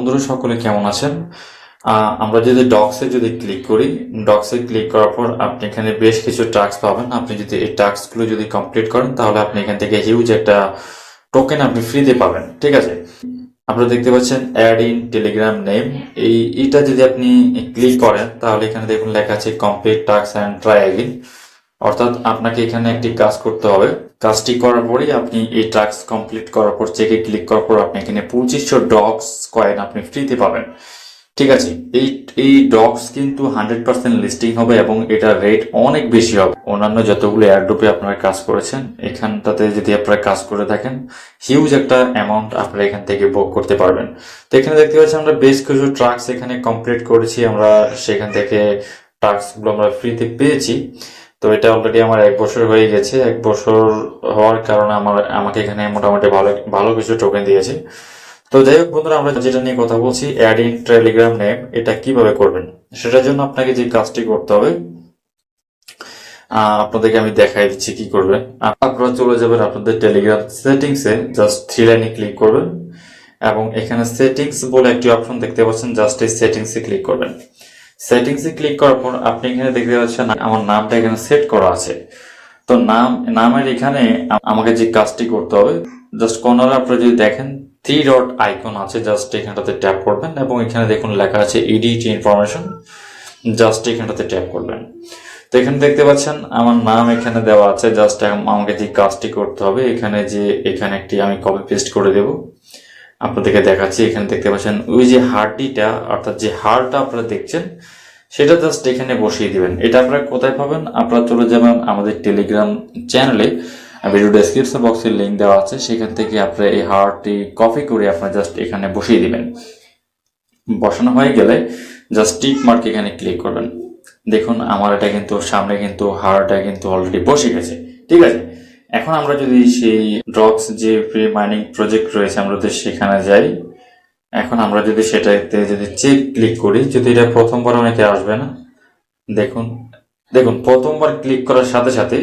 বন্ধুরা সকলে কেমন আছেন? আমরা যদি ডক্সে ক্লিক করি, ডক্সে ক্লিক করার পর আপনি এখানে বেশ কিছু টাস্ক পাবেন। আপনি যদি এই টাস্কগুলো কমপ্লিট করেন তাহলে আপনি এখান থেকে হিউজ একটা টোকেন আপনি ফ্রিতে পাবেন। ঠিক আছে, আপনারা দেখতে পাচ্ছেন অ্যাড ইন টেলিগ্রাম নেম। এইটা যদি আপনি ক্লিক করেন তাহলে এখানে দেখুন লেখা আছে complete task and try again. অর্থাৎ আপনাকে এখানে একটি কাজ করতে হবে। কাজটি করার পরেই আপনি এই টাস্ক কমপ্লিট করার পর চেকে ক্লিক করার পর আপনি এখানে 2500 ডক্স কয়েন আপনি ফ্রিতে পাবেন। ঠিক আছে, এই ডক্স কিন্তু 100% লিস্টিং হবে এবং এটার রেট অনেক বেশি হবে অন্যান্য যতগুলো এয়ারড্রপে আপনারা কাজ করেছেন। এখানটাতে যদি আপনারা কাজ করে থাকেন হিউজ একটা অ্যামাউন্ট আপনারা এখান থেকে ভোগ করতে পারবেন। তো এখানে দেখতে পাচ্ছি আমরা বেশ কিছু টাস্ক এখানে কমপ্লিট করেছি। আমরা সেখান থেকে টাস্কগুলো আমরা ফ্রিতে পেয়েছি। তো এটা অলরেডি আমার 1 বছর হয়ে গেছে। 1 বছর হওয়ার কারণে আমাকে এখানে মোটামুটি ভালো কিছু টোকেন দিয়েছে। তো যাই হোক বন্ধুরা, আমরা যেটা নিয়ে কথা বলছি অ্যাড ইন টেলিগ্রাম নেম, এটা কিভাবে করবেন সেটার জন্য আপনাকে যে কাজটি করতে হবে আপনাদেরকে আমি দেখাই দিচ্ছি কি করবেন। আপনারা চলে যাবেন আপনাদের টেলিগ্রাম সেটিংসে, জাস্ট 3 লাইনে ক্লিক করবেন এবং এখানে সেটিংস বলে একটি অপশন দেখতে পাচ্ছেন, জাস্ট এই সেটিংসে ক্লিক করবেন। সেটিংসে ক্লিক করার পর আপনি এখানে দেখতে পাচ্ছেন আমার নামটা এখানে সেট করা আছে। তো নামের এখানে আমাকে যে কাজটি করতে হবে, জাস্ট কর্নারে আপনারা যদি দেখেন 3 ডট আইকন আছে, জাস্ট এখানটাতে ট্যাপ করবেন এবং এখানে দেখুন লেখা আছে এডিট ইনফরমেশন, জাস্ট এখানটাতে ট্যাপ করবেন। তো এখানে দেখতে পাচ্ছেন আমার নাম এখানে দেওয়া আছে। জাস্ট আমাকে যে কাজটি করতে হবে এখানে একটি আমি কপি পেস্ট করে দেব। আপনাদেরকে দেখাচ্ছি, এখানে দেখতে পাচ্ছেন ওই যে হার্টটা, অর্থাৎ যে হার্টটা আপনারা দেখছেন সেটা জাস্ট এখানে বসিয়ে দিবেন। এটা আপনারা কোথায় পাবেন? আপনারা চলে যাবেন আমাদের টেলিগ্রাম চ্যানেলে, ভিডিও ডেসক্রিপশন বক্সের লিঙ্ক দেওয়া আছে, সেখান থেকে আপনারা এই হার্টটি কপি করে আপনারা জাস্ট এখানে বসিয়ে দিবেন। বসানো হয়ে গেলে জাস্ট টিক মার্ক এখানে ক্লিক করবেন। দেখুন আমার এটা কিন্তু সামনে কিন্তু হার্টটা কিন্তু অলরেডি বসে গেছে। ঠিক আছে, এখন আমরা যদি সেই ড্রপস যে ফ্রি মাইনিং প্রজেক্ট রয়েছে আমরা যদি সেখানে যাই, এখন আমরা যদি সেটাতে চেক ক্লিক করি, যদি এটা প্রথমবার অনেকে আসবে না, দেখুন প্রথমবার ক্লিক করার সাথে সাথে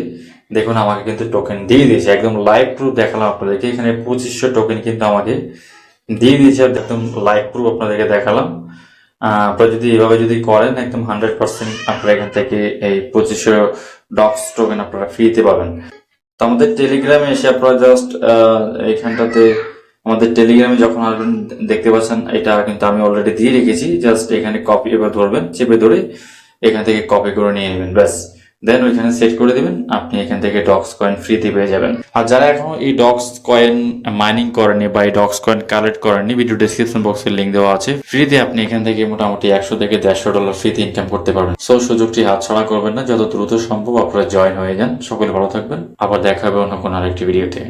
দেখুন আমাকে কিন্তু টোকেন দিয়ে দিয়েছে। একদম লাইভ প্রুফ দেখালাম আপনাদেরকে, এখানে 2500 টোকেন কিন্তু আমাকে দিয়ে দিয়েছে। একদম লাইভ প্রুফ আপনাদেরকে দেখালাম। আপনারা যদি এভাবে করেন একদম 100% আপনারা এখান থেকে এই 2500 ডক্স টোকেন আপনারা ফ্রিতে পাবেন। তো আমাদের টেলিগ্রামে এসে আপনারা জাস্ট এইখানটাতে আমাদের টেলিগ্রামে যখন আসবেন দেখতে পাচ্ছেন এটা কিন্তু আমি অলরেডি দিয়ে রেখেছি। জাস্ট এখানে কপি এবার ধরবেন, চেপে ধরে এখান থেকে কপি করে নিয়ে নেবেন, ব্যাস। দেন ওইখানে সেট করে দিবেন, আপনি এখান থেকে ডক্স কয়েন ফ্রিতে পেয়ে যাবেন। আর যারা এখনো এই ডক্স কয়েন মাইনিং করেনি বা এই ডক্স কয়েন কালেক্ট করেনি, ভিডিও ডেসক্রিপশন বক্সের লিঙ্ক দেওয়া আছে, ফ্রিতে আপনি এখান থেকে মোটামুটি 100 থেকে $150 ফ্রিতে ইনকাম করতে পারবেন। সো সুযোগটি হাতছাড়া করবেন না, যত দ্রুত সম্ভব আপনারা জয়েন হয়ে যান। সকলে ভালো থাকবেন, আবার দেখা হবে অন্য কোনো আরেকটি ভিডিওতে।